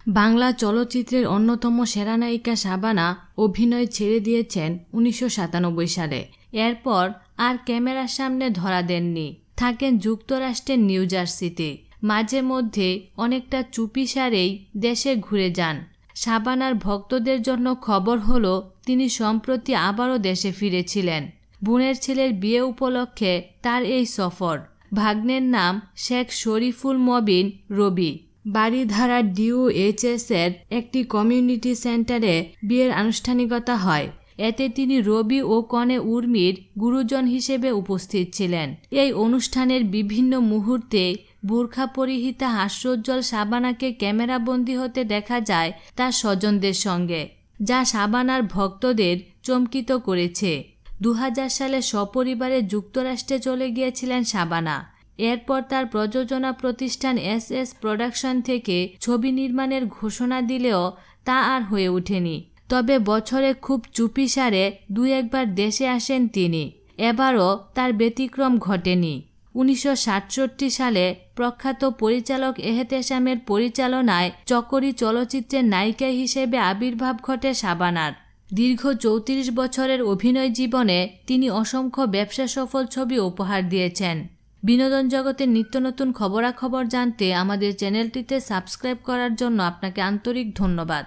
বাংলা চলচ্চিত্রের অন্যতম সেরা নায়িকা শাবানা অভিনয় ছেড়ে দিয়েছেন 1997 সালে। এরপর আর ক্যামেরার সামনে ধরা দেননি, থাকেন যুক্তরাষ্ট্রের নিউ জার্সিতে। মাঝে মধ্যে অনেকটা চুপিসারেই দেশে ঘুরে যান। শাবানার ভক্তদের জন্য খবর হলো তিনি সম্প্রতি আবারও দেশে ফিরেছিলেন। বোনের ছেলের বিয়ে উপলক্ষে তার এই সফর। ভাগ্নের নাম শেখ শরীফুল মবিন রবি। বারিধারা DOHS এর একটি কমিউনিটি সেন্টারে বিয়ের আনুষ্ঠানিকতা হয়। এতে তিনি রবি ও কনে উর্মির গুরুজন হিসেবে উপস্থিত ছিলেন। এই অনুষ্ঠানের বিভিন্ন মুহূর্তে বোরখা পরিহিতা হাস্যোজ্জ্বল শাবানাকে ক্যামেরাবন্দী হতে দেখা যায় তার স্বজনদের সঙ্গে, যা শাবানার ভক্তদের চমকিত করেছে। 2000 সালে সপরিবারে যুক্তরাষ্ট্রে চলে গিয়েছিলেন শাবানা। এরপর তার প্রযোজনা প্রতিষ্ঠান SS প্রোডাকশন থেকে ছবি নির্মাণের ঘোষণা দিলেও তা আর হয়ে ওঠেনি। তবে বছরে খুব চুপিসারে 2-1 দেশে আসেন তিনি। এবারও তার ব্যতিক্রম ঘটেনি। 1967 সালে প্রখ্যাত পরিচালক এহতেশামের পরিচালনায় চকরি চলচ্চিত্রের নায়িকা হিসেবে আবির্ভাব ঘটে শাবানার। দীর্ঘ 34 বছরের অভিনয় জীবনে তিনি অসংখ্য ব্যবসা সফল ছবি উপহার দিয়েছেন। বিনোদন জগতের নিত্য নতুন খবরাখবর জানতে আমাদের চ্যানেলটিতে সাবস্ক্রাইব করার জন্য আপনাকে আন্তরিক ধন্যবাদ।